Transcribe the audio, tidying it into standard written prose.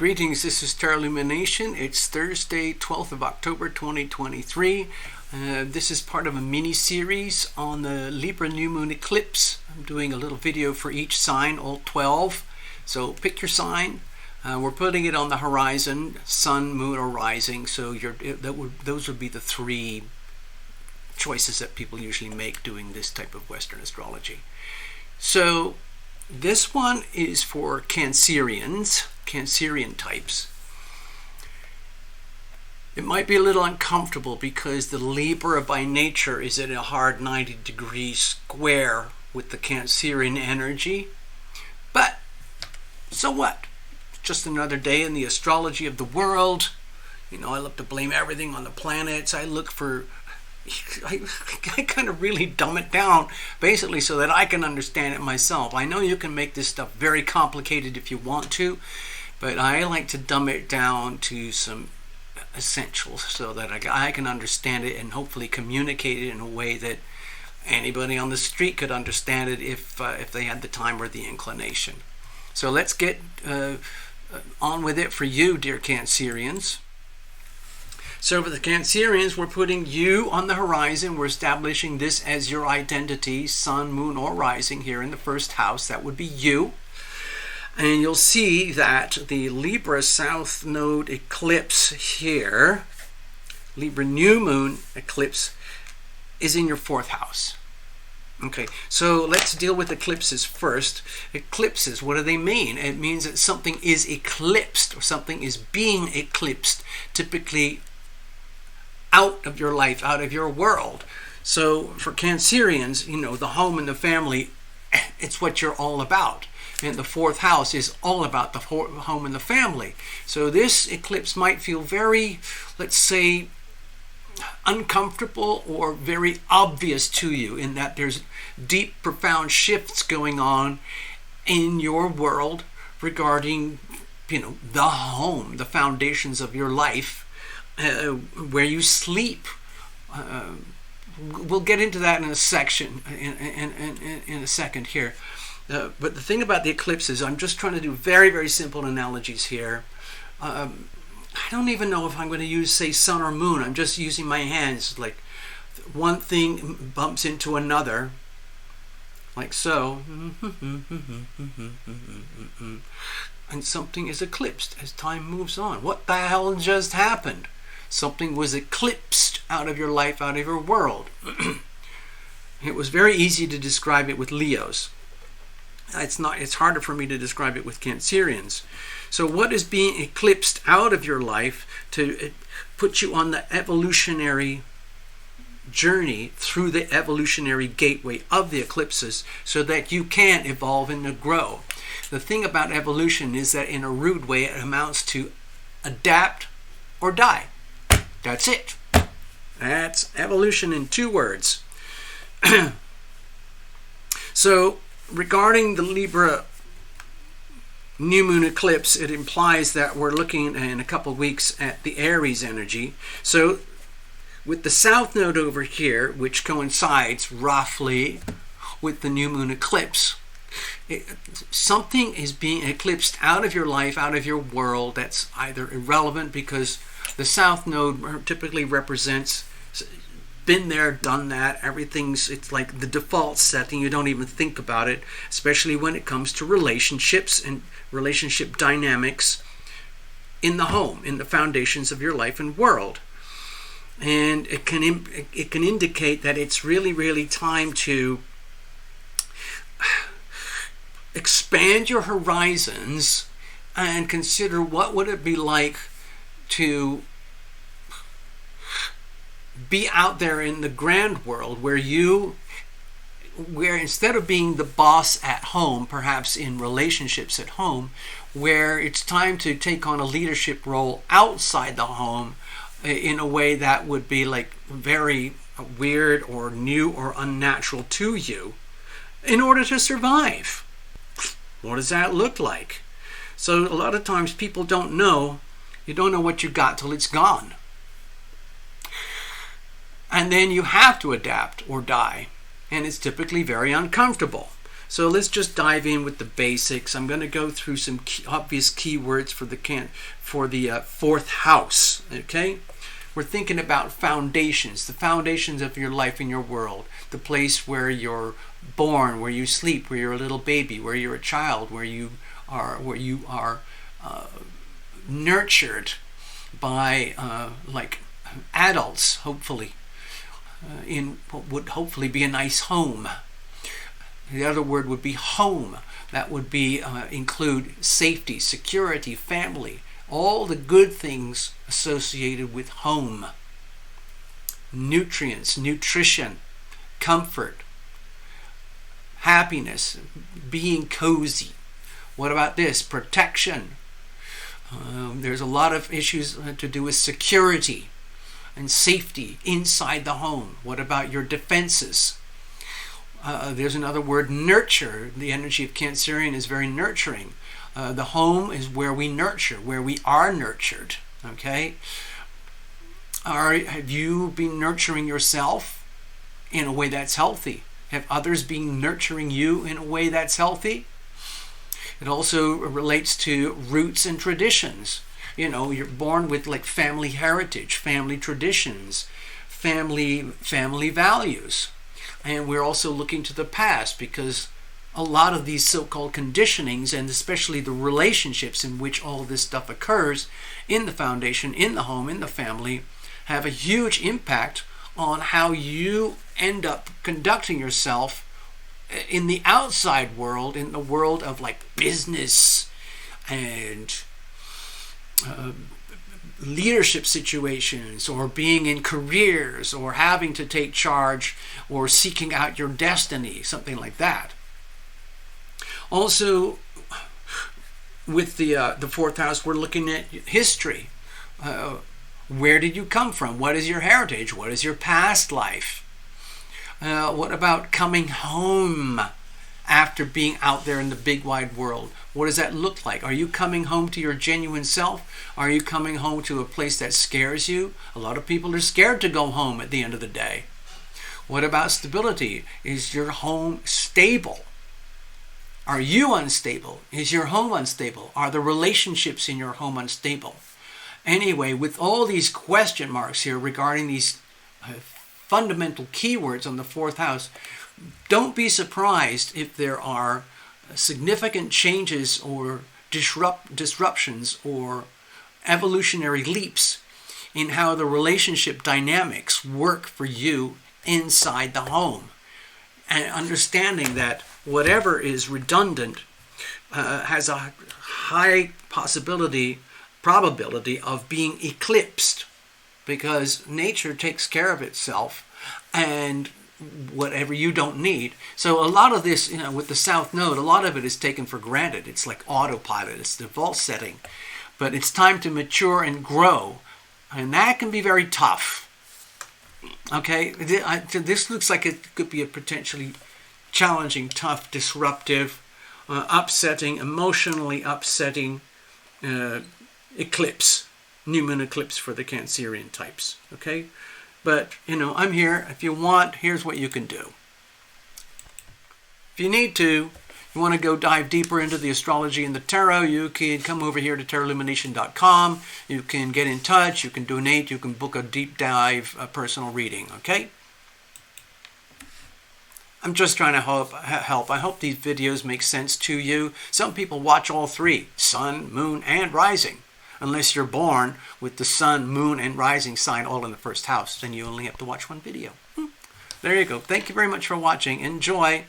Greetings, this is Star Illumination. It's Thursday, 12th of October 2023. This is part of a mini-series on the Libra new moon eclipse. I'm doing a little video for each sign, all 12. So pick your sign. We're putting it on the horizon, sun, moon, or rising. So those would be the three choices that people usually make doing this type of Western astrology. So this one is for Cancerian types. It might be a little uncomfortable because the Libra by nature is at a hard 90-degree square with the Cancerian energy. But so what? Just another day in the astrology of the world. You know, I love to blame everything on the planets. I kind of really dumb it down basically so that I can understand it myself. I know you can make this stuff very complicated if you want to, but I like to dumb it down to some essentials so that I can understand it and hopefully communicate it in a way that anybody on the street could understand it if they had the time or the inclination. So let's get on with it for you, dear Cancerians. So for the Cancerians, we're putting you on the horizon. We're establishing this as your identity, sun, moon, or rising here in the first house. That would be you. And you'll see that the Libra South Node eclipse here, Libra new moon eclipse, is in your fourth house. Okay, so let's deal with eclipses first. Eclipses, what do they mean? It means that something is eclipsed or something is being eclipsed, typically out of your life, out of your world. So for Cancerians, you know, the home and the family, it's what you're all about. And the fourth house is all about the home and the family. So this eclipse might feel very, let's say, uncomfortable or very obvious to you in that there's deep, profound shifts going on in your world regarding, you know, the home, the foundations of your life, where you sleep. We'll get into that in a section, in a second here. But the thing about the eclipses, I'm just trying to do very, very simple analogies here. I don't even know if I'm going to use, say, sun or moon. I'm just using my hands. Like one thing bumps into another, like so. And something is eclipsed as time moves on. What the hell just happened? Something was eclipsed out of your life, out of your world. It was very easy to describe it with Leos. It's harder for me to describe it with Cancerians. So what is being eclipsed out of your life to put you on the evolutionary journey through the evolutionary gateway of the eclipses so that you can evolve and grow? The thing about evolution is that in a rude way it amounts to adapt or die. That's it. That's evolution in 2 words. So regarding the Libra new moon eclipse, it implies that we're looking in a couple weeks at the Aries energy. So with the South Node over here, which coincides roughly with the new moon eclipse, something is being eclipsed out of your life, out of your world, that's either irrelevant because the South Node typically represents been there, done that, it's like the default setting. You don't even think about it, especially when it comes to relationships and relationship dynamics in the home, in the foundations of your life and world. And it can indicate that it's really, really time to expand your horizons and consider what would it be like to be out there in the grand world where instead of being the boss at home, perhaps in relationships at home, where it's time to take on a leadership role outside the home in a way that would be like very weird or new or unnatural to you in order to survive. What does that look like? So a lot of times people don't know. You don't know what you got till it's gone. And then you have to adapt or die. And it's typically very uncomfortable. So let's just dive in with the basics. I'm going to go through some obvious keywords for the fourth house. Okay, we're thinking about foundations, the foundations of your life and your world, the place where you're born, where you sleep, where you're a little baby, where you're a child, where you are nurtured by like adults, hopefully, in what would hopefully be a nice home. The other word would be home. That would be include safety, security, family, all the good things associated with home. Nutrients, nutrition, comfort, happiness, being cozy. What about this? Protection. There's a lot of issues to do with security and safety inside the home. What about your defenses? There's another word, nurture. The energy of Cancerian is very nurturing. The home is where we nurture, where we are nurtured. Okay? Have you been nurturing yourself in a way that's healthy? Have others been nurturing you in a way that's healthy? It also relates to roots and traditions. You know, you're born with like family heritage, family traditions, family values. And we're also looking to the past, because a lot of these so-called conditionings, and especially the relationships in which all this stuff occurs in the foundation, in the home, in the family, have a huge impact on how you end up conducting yourself in the outside world, in the world of like business and leadership situations, or being in careers, or having to take charge, or seeking out your destiny, something like that. Also, with the fourth house, we're looking at history. Where did you come from? What is your heritage? What is your past life? What about coming home after being out there in the big wide world? What does that look like? Are you coming home to your genuine self? Are you coming home to a place that scares you? A lot of people are scared to go home at the end of the day. What about stability? Is your home stable? Are you unstable? Is your home unstable? Are the relationships in your home unstable? Anyway, with all these question marks here regarding these fundamental keywords on the fourth house, don't be surprised if there are significant changes or disruptions or evolutionary leaps in how the relationship dynamics work for you inside the home. And understanding that whatever is redundant has a high probability of being eclipsed, because nature takes care of itself, and whatever you don't need. So a lot of this, with the South Node, a lot of it is taken for granted. It's like autopilot. It's the default setting. But it's time to mature and grow, and that can be very tough. Okay, this looks like it could be a potentially challenging, tough, disruptive, upsetting, emotionally upsetting eclipse, new moon eclipse for the Cancerian types. Okay, but I'm here. If you want, here's what you can do. If you need to, you want to go dive deeper into the astrology and the tarot, you can come over here to tarotlumination.com. You can get in touch, you can donate, you can book a deep dive personal reading, okay? I'm just trying to help. I hope these videos make sense to you. Some people watch all three, sun, moon, and rising. Unless you're born with the sun, moon, and rising sign all in the first house, then you only have to watch one video. There you go. Thank you very much for watching. Enjoy.